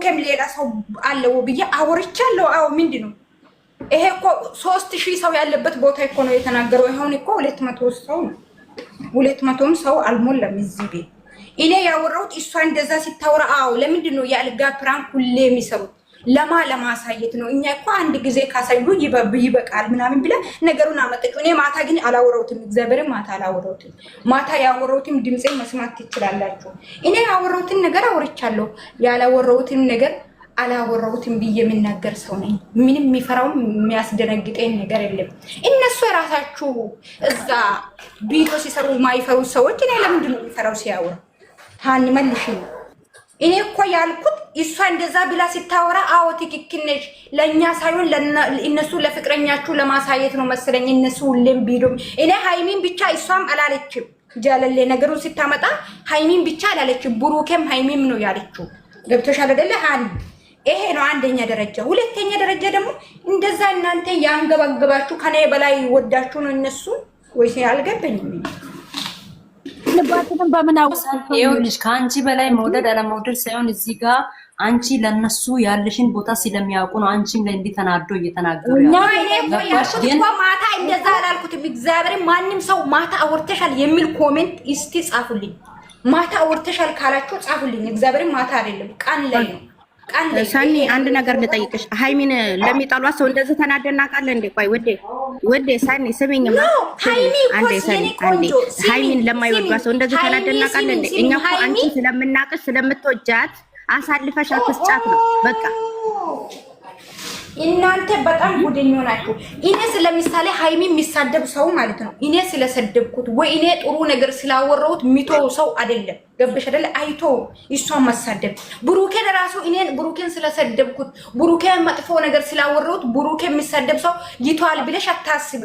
ብሩኬም ሌላ ሰው አለው ብዬ አወርቻለሁ። አዎ ምንድነው ይሄ እኮ 3000 ሰው ያለበት ቦታ እኮ ነው የተናገረው። ይሄውን እኮ 200 ሰው ነው 200ም ሰው አልሞላም እዚህ ቤት። እኔ ያወራሁት እሷ እንደዛ ሲታወራ አዎ ለምንድን ነው የአልጋ ፕራንክ ሁሌ የሚሰሩት? ለማሳየት ነው። እኛ እኮ አንድ ጊዜ ካሳዩ ይበቃል ምናምን ብለ ነገሩን አመጣችሁ። እኔ ማታ ግን አላወራሁትም። እግዚአብሔር ማታ አላወራሁትም። ማታ ያወራሁትም ድምጼን መስማት ትችላላችሁ። እኔ ያወራሁትን ነገር አወርቻለሁ፣ ያላወራሁትን ነገር አላወራሁትም ብዬ የምናገር ሰው ነኝ። ምንም የሚፈራው የሚያስደነግጠኝ ነገር የለም። እነሱ የራሳችሁ እዛ ቪዲዮ ሲሰሩ ማይፈሩ ሰዎች እኔ ለምንድን ነው የሚፈራው ሲያወራ? ሃኒ መልሽ ነው። እኔ እኮ ያልኩት እሷ እንደዛ ብላ ሲታወራ አዎ ትክክል ነሽ፣ ለኛ ሳይሆን ለእነሱ ለፍቅረኛችሁ ለማሳየት ነው መሰለኝ። እነሱ ሁሌም ቪዲዮ እኔ ሃይሚን ብቻ እሷም አላለችም። ጃለሌ ነገሩን ሲታመጣ ሃይሚን ብቻ አላለችም፣ ብሩኬም ሃይሚም ነው ያለችው። ገብቶሻል አይደለ ሃኒ? ይሄ ነው አንደኛ ደረጃ። ሁለተኛ ደረጃ ደግሞ እንደዛ እናንተ ያንገባገባችሁ ከኔ በላይ ወዳችሁ ነው እነሱ ወይስ አልገባኝም። ልባችንን በምናውልሽ ከአንቺ በላይ መውደድ አለመውደድ ሳይሆን እዚህ ጋር አንቺ ለነሱ ያለሽን ቦታ ስለሚያውቁ ነው። አንቺም ላይ እንዲተናዶ እየተናገሩ ማታ እንደዛ አላልኩትም። እግዚአብሔር ማንም ሰው ማታ አወርተሻል የሚል ኮሜንት እስቲ ጻፉልኝ። ማታ አወርተሻል ካላችሁ ጻፉልኝ። እግዚአብሔር ማታ አይደለም ቀን ላይ ነው። ሳኒ አንድ ነገር ልጠይቅሽ። ሃይሚን ለሚጣሏት ሰው እንደዚህ ተናደና ቃል እንዴ? ቆይ ወዴ ሳኒ ስሚኝማ፣ አንዴ ሳኒ አንዴ ሃይሚን ለማይወዷት ሰው እንደዚህ ተናደና ቃል እንዴ? እኛ እኮ አንቺ ስለምናቅሽ ስለምትወጃት አሳልፈሽ አትስጫት ነው በቃ። እናንተ በጣም ጉደኞ ናችሁ። እኔ ስለምሳሌ ሃይሚ የሚሳደብ ሰው ማለት ነው እኔ ስለሰደብኩት ወይ እኔ ጥሩ ነገር ስላወራሁት ሚቶ ሰው አይደለም። ገበሽ አይደለ? አይቶ እሷን መሳደብ ብሩኬን ራሱ እኔን ብሩኬን ስለሰደብኩት ብሩኬን መጥፎ ነገር ስላወራሁት ብሩኬን የሚሳደብ ሰው ይቷል ብለሽ አታስቢ።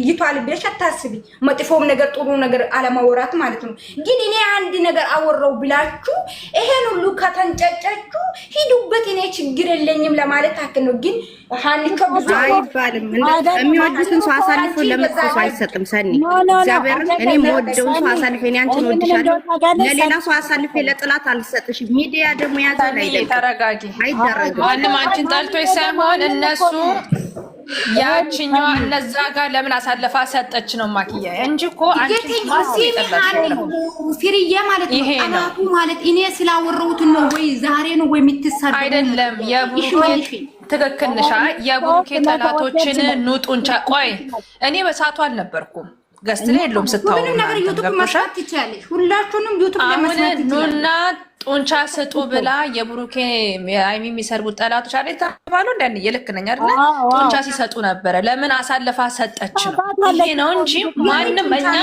ይቷል ብለሽ አታስቢ። መጥፎም ነገር ጥሩ ነገር አለማወራት ማለት ነው። ግን እኔ አንድ ነገር አወራው ብላችሁ ይሄን ሁሉ ከተንጨጨችሁ ሂዱበት። እኔ ችግር የለኝም ለማለት አክል ነው። ግን ሃኒቾ ብዙ አይባልም። የሚወዱትን ሰው አሳልፎ ለመጥፎ ሰው አይሰጥም። ሰኒ እግዚአብሔር እኔ የምወደውን ሰው አሳልፎ እኔ አንቺን ወድሻለሁ ሌላ ሰው አሳልፌ ለጥላት አልሰጥሽም። ሚዲያ ደግሞ ያዛል አይደል? ተረጋጊ። አይደረግም። ማንም አንቺን ጠልቶሽ ሳይሆን እነሱ ያቺኛዋ እነዛ ጋር ለምን አሳልፋ ሰጠች ነው ማኪያ እንጂ እኮ አንቺ ፍሪዬ ማለት ነው። አላቱ ማለት እኔ ስላወራሁት ነው ወይ ዛሬ ነው ወይ የምትሰደው አይደለም። የቡሩኬ ትክክል ነሽ። የቡሩኬ ጠላቶችን ኑጡንቻ ቆይ እኔ በሳቱ አልነበርኩም ገስት ላይ የለውም ስታወሩ ምንም ነገር ዩቲዩብ መስራት ትችላለሽ። ሁላችሁንም ዩቲዩብ ለመስራት ኑና ጡንቻ ስጡ ብላ የብሩኬ ሃይሚ የሚሰርቡት ጠላቶች አለ ተባሉ። እንደኔ የልክ ነኝ አይደል? ጡንቻ ሲሰጡ ነበረ። ለምን አሳልፋ ሰጠች ነው ይሄ ነው እንጂ ማንም እኛ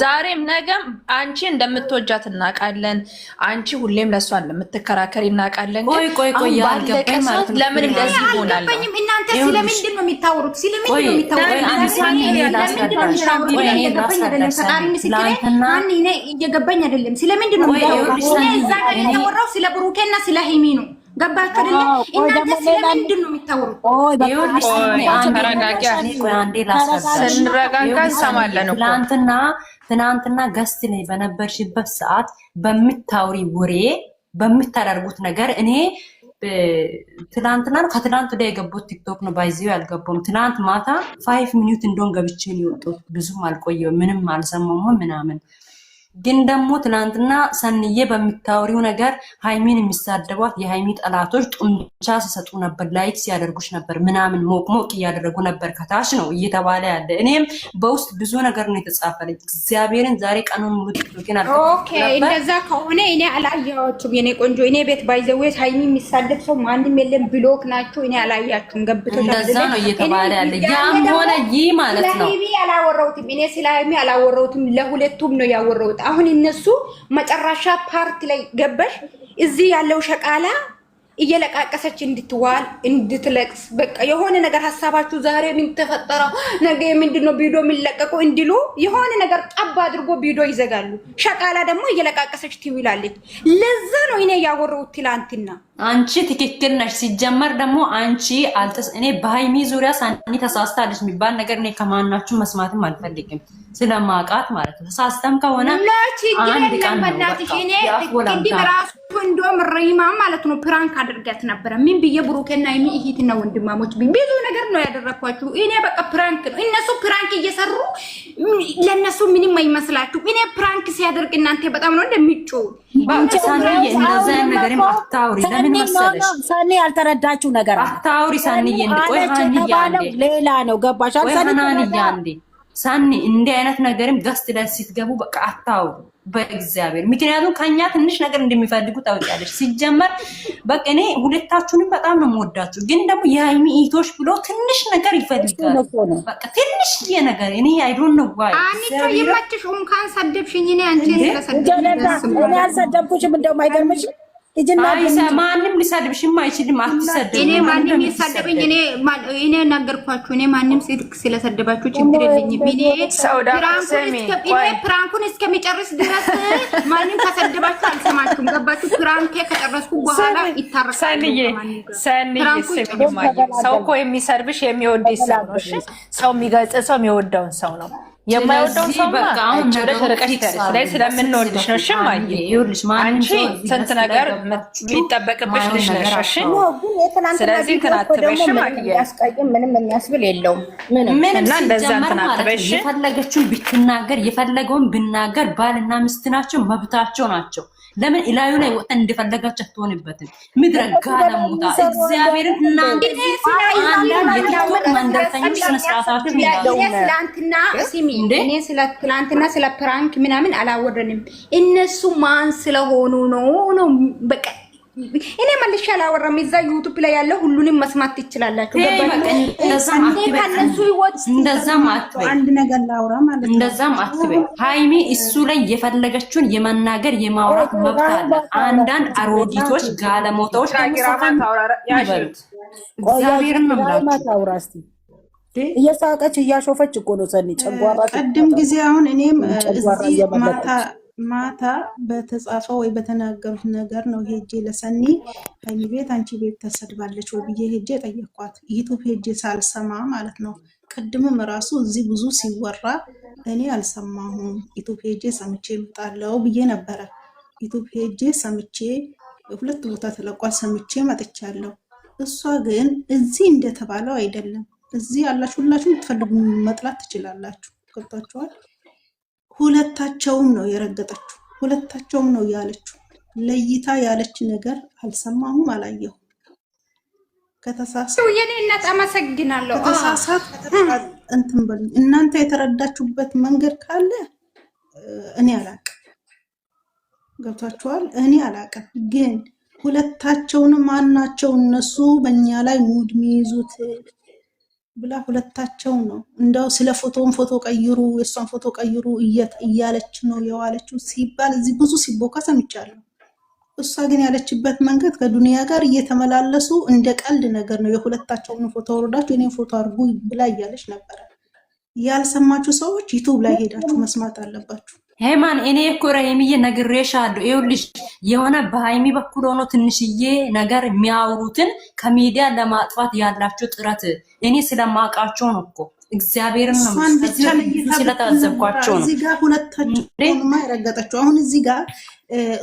ዛሬም ነገም አንቺ እንደምትወጃት እናውቃለን። አንቺ ሁሌም ለሷ እንደምትከራከሪ እናውቃለን። ቆይ ያልገባኝ ማለት ነው ለምን እንደዚህ ይሆናል? እናንተ ስለምንድን ነው የሚታወሩት? ስለምንድን ነው እየገባኝ አይደለም። ስለምንድን ነው የሚታወሩት? የተወራው ስለ ብሩኬና ስለ ሃይሚ ነው። ገባችሁ አይደለ? እናንተ ስለምንድን ነው የሚታወሩት? ስንረጋጋ እንሰማለን እኮ። ትናንትና ገስት ላይ በነበርሽበት ሰዓት በምታውሪ ወሬ በምታደርጉት ነገር እኔ ትናንትና ነው ከትናንት ወዲያ የገቡት ቲክቶክ ነው ባይዚው ያልገባውም። ትናንት ማታ 5 ሚኒት እንደሆን ገብቼ ነው የወጡት። ብዙም አልቆየው ምንም አልሰማሁም ምናምን። ግን ደግሞ ትናንትና ሰንዬ በሚታወሪው ነገር ሃይሚን የሚሳደቧት የሃይሚ ጠላቶች ጡንቻ ሲሰጡ ነበር፣ ላይክ ሲያደርጉሽ ነበር ምናምን ሞቅ እያደረጉ ነበር። ከታች ነው እየተባለ ያለ። እኔም በውስጥ ብዙ ነገር ነው የተጻፈልኝ። እግዚአብሔርን ዛሬ ቀኑን ሙሉ ግን ኦኬ እንደዛ ከሆነ እኔ አላያችሁም የኔ ቆንጆ። እኔ ቤት ባይዘዌስ ሃይሚ የሚሳደብ ሰው ማንም የለም። ብሎክ ናችሁ። እኔ አላያችሁም። ገብቶሻል? እንደዛ ነው እየተባለ ያለ። ያም ሆነ ይህ ማለት ነው ሃይሚ አላወራሁትም። እኔ ስለ ሃይሚ አላወራሁትም። ለሁለቱም ነው ያወራሁት። አሁን እነሱ መጨረሻ ፓርት ላይ ገበሽ እዚህ ያለው ሸቃላ እየለቃቀሰች እንድትዋል እንድትለቅስ በቃ የሆነ ነገር ሐሳባችሁ ዛሬ ምን ተፈጠረ ነገ ምንድነው ቪዲዮ የሚለቀቀው እንዲሉ የሆነ ነገር ጠብ አድርጎ ቪዲዮ ይዘጋሉ። ሸቃላ ደግሞ እየለቃቀሰች ትውላለች። ለዛ ነው እኔ ያወራሁት ትላንትና። አንቺ ትክክል ነሽ። ሲጀመር ደግሞ አንቺ እኔ በሃይሚ ዙሪያ ሳኒ ተሳስታለች የሚባል ነገር እኔ ከማናችሁ መስማትም አልፈልግም። ስለማውቃት ማለት ነው። ተሳስተም ከሆነ አንድ ቀን ነው በቃ ቅድም ራሱ እንደውም ሪማ ማለት ነው ፕራንክ አድርጋት ነበረ። ምን ብዬ ብሩኬና የሚ እህትና ወንድማሞች ብዙ ነገር ነው ያደረኳችሁ። እኔ በቃ ፕራንክ ነው እነሱ ፕራንክ እየሰሩ ለነሱ ምንም አይመስላችሁ። እኔ ፕራንክ ሲያደርግ እናንተ በጣም ነው እንደሚጮው ሳንዬ እንደዛ ነገርም አታውሪ። ለምን መሰለሽ ሳኒ ያልተረዳችሁ ነገር አታውሪ ሳንዬ። እንድቆይ ሃንያ ሌላ ነው ገባሽ? ሃንያ ሳኒ እንዲህ አይነት ነገርም ገስት ላይ ስትገቡ በቃ አታውሩ በእግዚአብሔር። ምክንያቱም ከኛ ትንሽ ነገር እንደሚፈልጉ ታውቂያለሽ። ሲጀመር በቃ እኔ ሁለታችሁንም በጣም ነው የምወዳችሁ፣ ግን ደግሞ የሃይሚ ኢቶሽ ብሎ ትንሽ ነገር ይፈልጋል። በቃ ትንሽ ነገር እኔ አይ ዶንት ኖ ዋይ አንቺ የማትሽ እንኳን ሰደብሽኝ። እኔ አንቺ ስለሰደብሽ እኔ አልሰደብኩሽም። እንደውም አይገርምሽም? ማንም ሊሰድብሽም አይችልም። አትሰደብ። እኔ ማንም ይሰደብኝ። እኔ ነገርኳችሁ። እኔ ማንም ስለሰደባችሁ ችግር የለኝም። እኔ ፕራንኩን እስከሚጨርስ ድረስ ማንም ከሰደባችሁ አልሰማችሁም። ገባችሁ? ፕራንክ ከጨረስኩ በኋላ ይታረቃል። ሰው እኮ የሚሰድብሽ የሚወድሽ ሰው ነው። እሺ፣ ሰው የሚገልጽ ሰው የሚወደውን ሰው ነው። የማይወደውን ሰው በቃ አሁን ርቀሽ ላይ ስለምንወድሽ ነው። እሺ አንቺ ስንት ነገር የሚጠበቅብሽ ልጅ ነሽ። እሺ ስለዚህ ትናትበሽ ያስቀይም ምንም የሚያስብል የለውም። ምንም እና እንደዛ ትናትበሽ የፈለገችውን ብትናገር የፈለገውን ብናገር ባልና ሚስት ናቸው፣ መብታቸው ናቸው። ለምን ኢላዩ ላይ ወጣ እንደፈለጋችሁ አትሆንበትም። ምድረ ጋለሞታ እግዚአብሔርን እናንተ የቲክቶክ መንደርተኞች ስነ ስርዓታችሁ ያለው ትላንትና ሲሚ እኔ ስለ ትላንትና ስለ ፕራንክ ምናምን አላወረንም። እነሱ ማን ስለሆኑ ነው በቃ እኔ መልሼ አላወራም። እዛ ዩቲዩብ ላይ ያለው ሁሉንም መስማት ትችላላችሁ። እንደዛም አትበይ፣ አንድ ነገር ላውራ ማለት ነው። እንደዛም አትበይ። ሃይሚ እሱ ላይ የፈለገችውን የመናገር የማውራት መብት አለ። አንዳንድ አሮጊቶች ጋለሞታዎች እግዚአብሔርን ነው ታውራ እስቲ እየሳቀች እያሾፈች እኮ ነው ሰኒ ጨጓራ ቀድም ጊዜ አሁን እኔም እዚህ ማታ በተጻፈው ወይ በተናገሩት ነገር ነው ሄጄ ለሰኒ ሃይሚ ቤት አንቺ ቤት ተሰድባለች ወይ ብዬ ሄጄ ጠየኳት። ዩቲዩብ ሄጄ ሳልሰማ ማለት ነው። ቅድምም ራሱ እዚህ ብዙ ሲወራ እኔ አልሰማሁም። ዩቲዩብ ሄጄ ሰምቼ እመጣለሁ ብዬ ነበረ። ዩቲዩብ ሄጄ ሰምቼ ሁለት ቦታ ተለቋል፣ ሰምቼ መጥቻለሁ። እሷ ግን እዚህ እንደተባለው አይደለም። እዚህ ያላችሁ ሁላችሁ የምትፈልጉ መጥላት ትችላላችሁ። ገብታችኋል? ሁለታቸውም ነው የረገጠችው፣ ሁለታቸውም ነው ያለችው። ለይታ ያለች ነገር አልሰማሁም፣ አላየሁም። ከተሳሳት የኔ እናት አመሰግናለሁ። ከተሳሳት እንትን በሉ እናንተ የተረዳችሁበት መንገድ ካለ እኔ አላቅም። ገብታችኋል? እኔ አላቅም። ግን ሁለታቸውንም ማናቸው እነሱ በእኛ ላይ ሙድ ሚይዙት ብላ ሁለታቸው ነው እንደው ስለ ፎቶ ቀይሩ የሷን ፎቶ ቀይሩ እያለች ነው የዋለችው ሲባል እዚህ ብዙ ሲቦካ ሰምቻለሁ። እሷ ግን ያለችበት መንገድ ከዱንያ ጋር እየተመላለሱ እንደ ቀልድ ነገር ነው። የሁለታቸውን ፎቶ ወርዳችሁ የኔን ፎቶ አድርጉ ብላ እያለች ነበር። ያልሰማችሁ ሰዎች ዩቲዩብ ላይ ሄዳችሁ መስማት አለባችሁ። ሄማን እኔ እኮ ረሂምዬ ነግሬሻለሁ። ይኸውልሽ የሆነ በሃይሚ በኩል ሆኖ ትንሽዬ ነገር የሚያወሩትን ከሚዲያ ለማጥፋት ያላችሁ ጥረት እኔ ስለማውቃቸው ነው እኮ እግዚአብሔርን ነው ስለታዘብኳቸው ነው። እዚህ ጋር ሁለታቸውንማ የረገጠችው አሁን እዚህ ጋር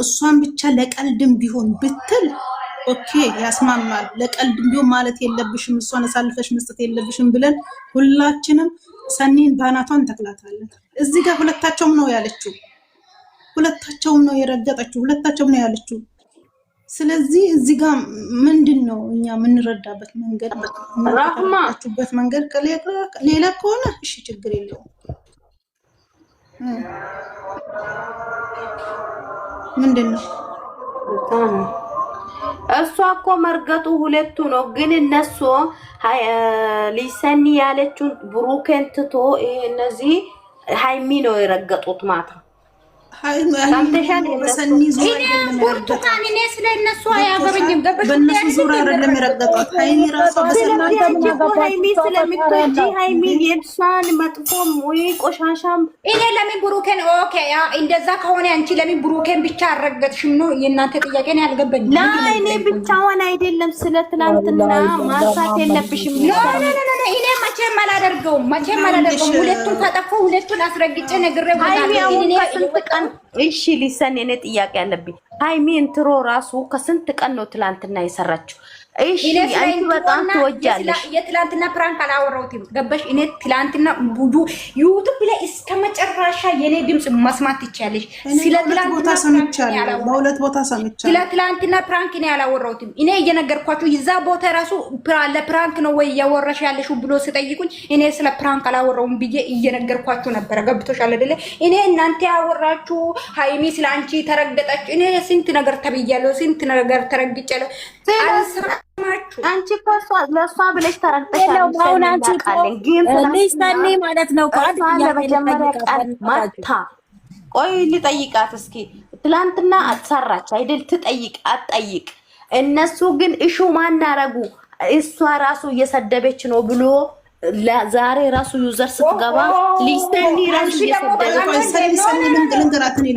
እሷን ብቻ ለቀልድም ቢሆን ብትል ኦኬ ያስማማል። ለቀልድም ቢሆን ማለት የለብሽም እሷን አሳልፈሽ መስጠት የለብሽም ብለን ሁላችንም ሰኒን ባናቷን ተክላታለን። እዚህ ጋር ሁለታቸውም ነው ያለችው፣ ሁለታቸውም ነው የረገጠችው፣ ሁለታቸውም ነው ያለችው። ስለዚህ እዚህ ጋር ምንድነው እኛ የምንረዳበት መንገድ ራህማችሁበት መንገድ ሌላ ከሆነ እሺ ችግር የለውም። ምንድነው እሷ እኮ መርገጡ ሁለቱ ነው። ግን እነሱ ሊሰኒ ያለችውን ብሩኬን ትቶ እነዚህ ሃይሚ ነው የረገጡት ማለት ነው። በሰኒ ዙሪያ በእነሱ ዙሪያ አይደለም የረገጧት። ሃይሚ ራሷ ሃይሚ ስለምትወጂ ሃይሚ የእሷን መጥፎም ወይ ቆሻሻም እኔ ለምን ብሩኬን ኦኬ እንደዛ ከሆነ አንቺ ለምን ብሩኬን ብቻ አረገጥሽም ነው የእናንተ ጥያቄ ነው ያልገባኝ። እኔ ብቻዋን አይደለም የለም ስለ ትናንትና ማንሳት የለብሽም። እኔ መቼም አላደርገውም። ሁለቱን ተጠፈው ሁለቱን አስረግጬ ነግሬው እሺ ሊሰን እኔ ጥያቄ አለብኝ። ሃይሚ እንትሮ ራሱ ከስንት ቀን ነው ትናንትና የሰራችው? እሺ አንቺ በጣም ትወጃለሽ። የትላንትና ፕራንክ አላወራሁትም ገባሽ? እኔ ትላንትና ቡዱ ዩቲዩብ ላይ እስከ መጨረሻ የኔ ድምጽ መስማት ይቻለሽ። ስለ ትላንትና ቦታ ሰምቻለሁ፣ በሁለት ቦታ ሰምቻለሁ። ስለ ትላንትና ፕራንክ እኔ አላወራሁትም። እኔ እየነገርኳችሁ ይዛ ቦታ ራሱ ለፕራንክ ነው ወይ ያወራሽ ያለሽው ብሎ ሲጠይቁኝ እኔ ስለ ፕራንክ አላወራሁም ብዬ እየነገርኳችሁ ነበር። ገብቶሻል አይደለ? እኔ እናንተ ያወራችሁ ሃይሚ ስለ አንቺ ተረገጠች። እኔ ስንት ነገር ተብያለሁ፣ ስንት ነገር ተረግጫለሁ። አንቺ ፓስ ለሷ ብለሽ ተረግጠሻል። አሁን አንቺ ሊሰኒ ማለት ነው ካድ ለመጀመሪያ ቃል ማታ ቆይ ልጠይቃት እስኪ። ትላንትና አትሰራች አይደል? ትጠይቅ አትጠይቅ። እነሱ ግን እሹ ማን አረጉ? እሷ ራሱ እየሰደበች ነው ብሎ ዛሬ ራሱ ዩዘር ስትገባ ሊሰኒ ራሱ እየሰደበች ልንገራት እኔ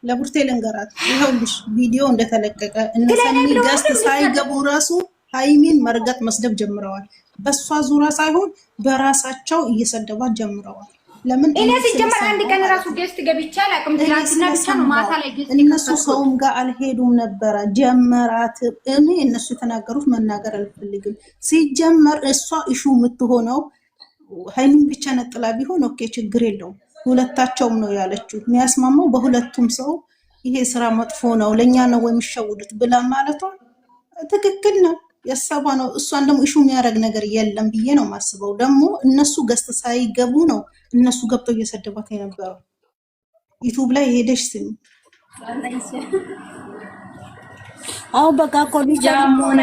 ለቡርቴ ልንገራት። ይኸውልሽ ቪዲዮ እንደተለቀቀ እነሰኒ ገስት ሳይገቡ ራሱ ሃይሚን መርገጥ መስደብ ጀምረዋል። በሷ ዙሪያ ሳይሆን በራሳቸው እየሰደቧት ጀምረዋል። ለምን እኔ ሲጀመር አንድ ቀን ራሱ ገስት ገብቻ አላውቅም። ትናንትና ብቻ ነው ማታ ላይ ገስት እነሱ ሰውም ጋር አልሄዱም ነበረ። ጀመራት። እኔ እነሱ የተናገሩት መናገር አልፈልግም። ሲጀመር እሷ ኢሹ የምትሆነው ሃይሚን ብቻ ነጥላ ቢሆን ኦኬ ችግር የለውም። ሁለታቸውም ነው ያለችው። የሚያስማማው በሁለቱም ሰው ይሄ ስራ መጥፎ ነው ለኛ ነው የሚሸውዱት ብላ ማለቷ ትክክል ነው። ያሰባ ነው። እሷን ደግሞ ኢሹ የሚያደርግ ነገር የለም ብዬ ነው ማስበው። ደግሞ እነሱ ገስት ሳይገቡ ነው እነሱ ገብተው እየሰደቧት የነበረው። ዩቲዩብ ላይ ሄደሽ ስሚ። አሁን በቃ ኮሊጃ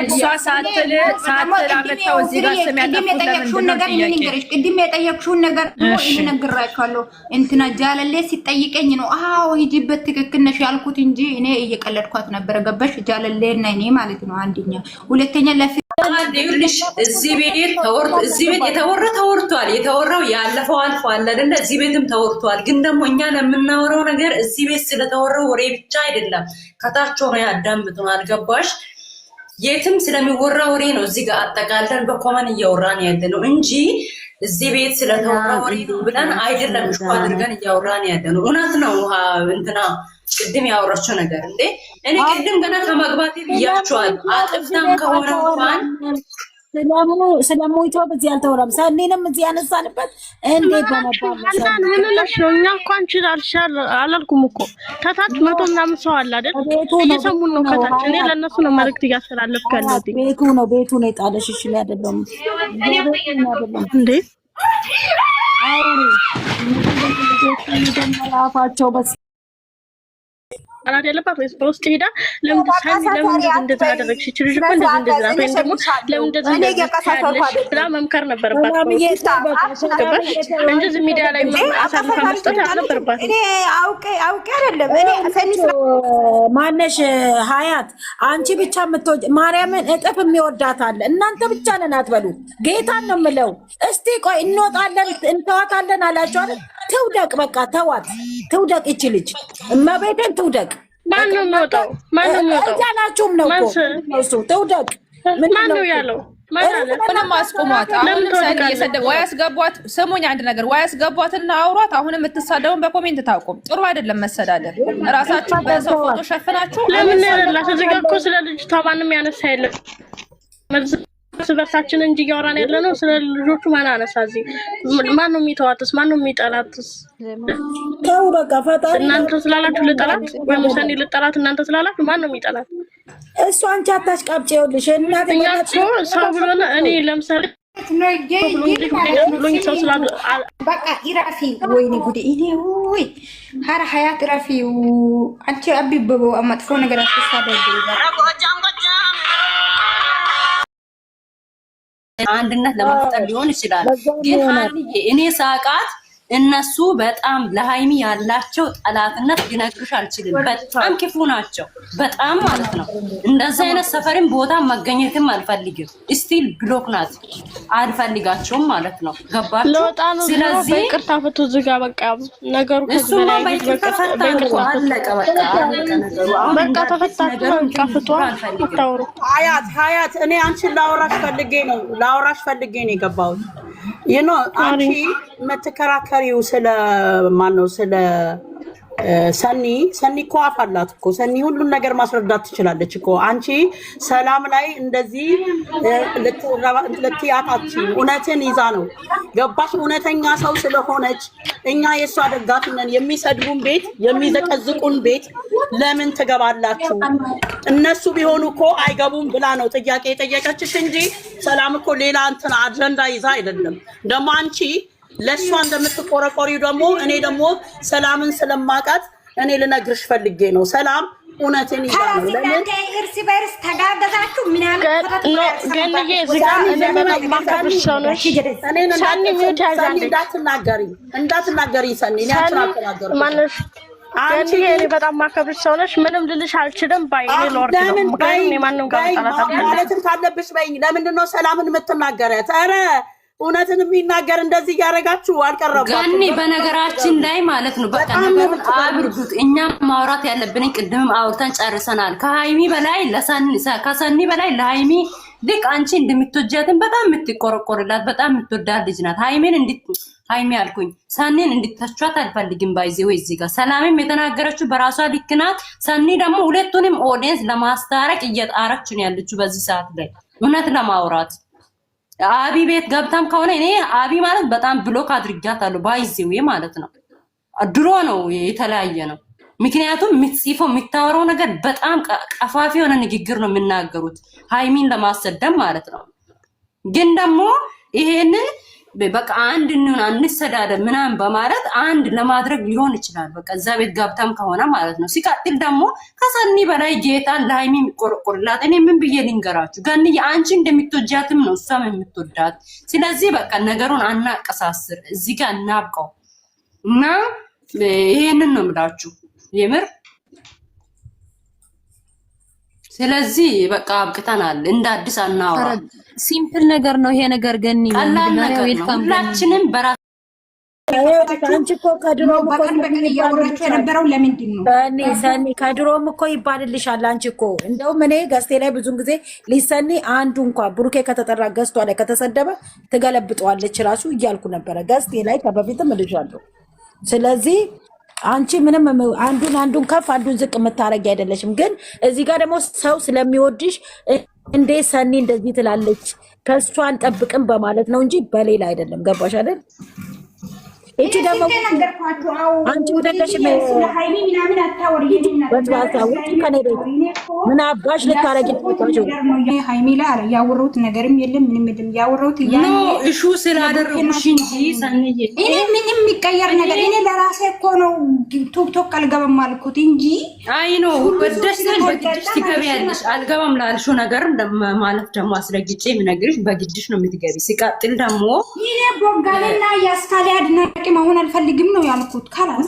እሷ ሳትል አመጣው እዚህ ጋር ስም የጠየቅሽውን ነገር ቅድም የጠየቅሽውን ነገር እነግራችኋለሁ። እንትና ጃለሌ ሲጠይቀኝ ነው አዎ ሂጂበት ትክክል ነሽ ያልኩት እንጂ እኔ እየቀለድኳት ነበረ። ገባሽ? ጃለሌ እና እኔ ማለት ነው። አንደኛ ሁለተኛ እዚህ ቤት ተወርቷል። የተወራው ያለፈው አልፏል አይደለ? እዚህ ቤትም ተወርቷል። ግን ደግሞ እኛ ለምናወራው ነገር እዚህ ቤት ስለተወራው ወሬ ብቻ አይደለም፣ ከታች ሆኖ ያዳምጡን። አልገባሽ? የትም ስለሚወራ ወሬ ነው እዚህ ጋር አጠቃለን በኮመን እያወራን ያለ ነው እንጂ እዚህ ቤት ስለተወራ ወሬ ብለን አይደለም እኮ አድርገን እያወራን ያለ ነው። እውነት ነው። እንትና ቅድም ያወራቸው ነገር እንዴ እኔ ቅድም ገና ከመግባቴ ብያቸዋል። አጥፍታም ከሆነ እንኳን ስለሞይቶ በዚህ አልተወራም። ሰኔንም እዚህ ያነሳንበት እንዴት በመባል ምን ለሽ ነው? እኛ እንኳን እንችላለን አላልኩም እኮ ከታች መቶ ምናምን ሰው አለ አይደል? እየሰሙን ነው ከታች። እኔ ለነሱ ነው መልእክት እያስተላለፍኩ ያለሁት። ቤቱ ነው የጣለሽ። እሺ ነው አይደለም እንዴ? አፋቸው በስ አላደ ያለባት ወይስ በውስጥ ሄዳ ለምን እንደዛ አደረግሽ? ችልጅ እኮ እንደዛ ወይም ደግሞ ለምን እንደዛ ብላ መምከር ነበረባት እንጂ ሚዲያ ላይ አሳልፋ መስጠት አልነበረባት። እኔ አውቄ አይደለም። እኔ ማነሽ ሀያት አንቺ ብቻ የምትወጂ ማርያምን እጥፍ የሚወዳት አለ። እናንተ ብቻ ነን አትበሉ። ጌታን ነው የምለው። እስቲ ቆይ እንወጣለን እንተዋታለን አላችሁ አይደል? ትውደቅ፣ በቃ ተዋት፣ ትውደቅ። ይቺ ልጅ እመቤቴን ትውደቅ። ማን ነው የሚወጣው? እያላችሁም ነው እኮ እሱ ትውደቅ። ማን ነው ያለው? ምንም አስቆሟት። አሁንም ሰኒ እየሰደበ ወይ አስገቧት። ስሙኝ አንድ ነገር ወይ አስገቧትና አውሯት። አሁንም የምትሳደቡን በኮሜንት ታቆም። ጥሩ አይደለም መሰዳደር። ራሳችሁ በሰው ፎቶ ሸፍናችሁ ለምን ያላችሁ እዚህ ጋር እኮ ስለ ልጅቷ ማንም ያነሳ የለም። ስበርሳችን እንጂ እያወራን ያለ ነው ስለ ልጆቹ። ማን አነሳ? እዚህ ማን ነው የሚተዋትስ? ማን ነው የሚጠላትስ? ተው በቃ ፈጣሪ። እናንተ ስላላችሁ ልጠላት ወይ ሰኒ ልጠላት እናንተ ስላላችሁ ማን ነው የሚጠላት? እሱ አንቺ አታሽቃብጪ። ይኸውልሽ እናት እኛ እኮ ሰው ብሎን እኔ ለምሳሌ በቃ ኢራፊ ወይኔ ጉዴ! እኔ ወይ ሀራ ሀያት ኢራፊ አንቺ አቢበቦ መጥፎ ነገር አትሳደብ። አንድነት ለመፍጠር ሊሆን ይችላል። ግን አንዬ እኔ ሳቃት እነሱ በጣም ለሃይሚ ያላቸው ጠላትነት ሊነግርሽ አልችልም። በጣም ክፉ ናቸው፣ በጣም ማለት ነው። እንደዛ አይነት ሰፈርም ቦታ መገኘትም አልፈልግም። ስቲል ብሎክ ናት፣ አልፈልጋቸውም ማለት ነው። ገባችሁ? ስለዚህ በይቅርታ ፍቱ። ዝጋ በቃ ነገሩ ከዚህ በላይ በቃ ተፈታችሁ። በቃ ፍቱ። አታውሩ። ሀያት እኔ አንቺን ላወራሽ ፈልጌ ነው የገባሁት። አንቺ የምትከራከሪው ስለ ማነው? ስለ ሰኒ እኮ አፍ አላት እኮ። ሰኒ ሁሉን ነገር ማስረዳት ትችላለች እኮ። አንቺ ሰላም ላይ እንደዚህ ልትያታችን እውነትን ይዛ ነው። ገባሽ? እውነተኛ ሰው ስለሆነች እኛ የእሷ ደጋፊ ነን። የሚሰድቡን ቤት የሚዘቀዝቁን ቤት ለምን ትገባላችሁ? እነሱ ቢሆኑ እኮ አይገቡም ብላ ነው ጥያቄ የጠየቀችሽ እንጂ ሰላም እኮ ሌላ እንትን አጀንዳ ይዛ አይደለም። ደግሞ አንቺ ለእሷ እንደምትቆረቆሪው ደግሞ እኔ ደግሞ ሰላምን ስለማውቃት እኔ ልነግርሽ ፈልጌ ነው። ሰላም እውነትን ይዛ ነው። ለምን እርስ በርስ ተጋገዛችሁ? ምናምን ገንዬ ዝጋ። እኔ በጣም ማከብርሽ ሰው ነሽ። ሰኒ ሚውት ያዛለች። እንዳትናገሪ ሰኒ። እኔ አንቺን አልተናገርኩም። ማነሽ አንቺ? እኔ በጣም ማከብርሽ ሰው ነሽ። ምንም ልልሽ አልችልም። ባይ እኔ ሎርድ ነው። ምክንያቱም እኔ ማንንም ጋር ጣላት ማለትም ካለብሽ በይኝ። ለምንድን ነው ሰላምን የምትናገሪያት? ኧረ እውነትን የሚናገር እንደዚህ እያደረጋችሁ አልቀረባችሁም። ገኒ በነገራችን ላይ ማለት ነው በቃ ነገሩን አብርዱት። እኛም ማውራት ያለብን ቅድምም አውርተን ጨርሰናል። ከሃይሚ በላይ ከሰኒ በላይ ለሃይሚ ልክ አንቺ እንደምትወጃትን በጣም የምትቆረቆርላት በጣም የምትወዳት ልጅ ናት። ሃይሚ አልኩኝ ሰኒን እንድትተቿት አልፈልግም። ባይዘው እዚህ ጋር ሰላምም የተናገረችው በራሷ ልክ ናት። ሰኒ ደግሞ ሁለቱንም ኦዲየንስ ለማስታረቅ እየጣረች ነው ያለችው በዚህ ሰዓት ላይ እውነት ለማውራት አቢ ቤት ገብታም ከሆነ እኔ አቢ ማለት በጣም ብሎክ አድርጋታለሁ ባይዘው ማለት ነው። ድሮ ነው የተለያየ ነው። ምክንያቱም የምትጽፈው የምታወራው ነገር በጣም ቀፋፊ የሆነ ንግግር ነው የሚናገሩት ሃይሚን ለማሰደብ ማለት ነው። ግን ደግሞ ይሄንን በቃ አንድ እንሁን አንሰዳደብ ምናምን በማለት አንድ ለማድረግ ሊሆን ይችላል። በቃ እዛ ቤት ገብታም ከሆነ ማለት ነው። ሲቀጥል ደግሞ ከሰኒ በላይ ጌታን ለሃይሚ የሚቆረቆርላት እኔ ምን ብዬ ልንገራችሁ? ገኒ አንቺ እንደምትወጃትም ነው እሷም የምትወዳት። ስለዚህ በቃ ነገሩን አናቀሳስር፣ እዚህ ጋር እናብቀው እና ይሄንን ነው የምላችሁ የምር። ስለዚህ በቃ አብቅተናል። እንደ አዲስ አናወራ። ሲምፕል ነገር ነው ይሄ ነገር። ገኒ ሁላችንም በራስ አንቺ እኮ ከድሮም በቀን እያወራችሁ የነበረው ለምንድን ነው? ሰኒ ከድሮም እኮ ይባልልሻል። አንቺ እኮ እንደውም እኔ ገስቴ ላይ ብዙን ጊዜ ሊሰኒ አንዱ እንኳን ብሩኬ ከተጠራ ገስቷ ላይ ከተሰደበ ትገለብጠዋለች ራሱ እያልኩ ነበረ ገስቴ ላይ ከበፊትም እልሻለሁ። ስለዚህ አንቺ ምንም አንዱን ከፍ አንዱን ዝቅ የምታረጊ አይደለሽም። ግን እዚህ ጋር ደግሞ ሰው ስለሚወድሽ እንዴ ሰኒ እንደዚህ ትላለች ከሷ አንጠብቅም በማለት ነው እንጂ በሌላ አይደለም። ገባሽ አይደል? እቺ ደግሞ አንቺ ወደደሽ ሃይሚ ምናምን አታወሪ። ምን አባሽ ልታረጊ ትቆጪው? ሃይሚ ላይ አለ ያወራሁት ነገርም የለም ምንም የለም። ያወራሁት እሹ ስላደረኩሽ እንጂ ሰኒዬ እኔ ምንም የሚቀየር ነገር እኔ ለራሴ እኮ ነው ቶክቶክ አልገባም አልኩት እንጂ አይ ነው ወደሽ በግድሽ ትገቢያለሽ። አልገባም ላልሽው ነገር ማለት ደግሞ አስረግጬ የምነግርሽ በግድሽ ነው የምትገቢ። ሲቀጥል ደግሞ እኔ ቦጋለና ያስካለ አድናቂ መሆን አልፈልግም ነው ያልኩት። ካላስ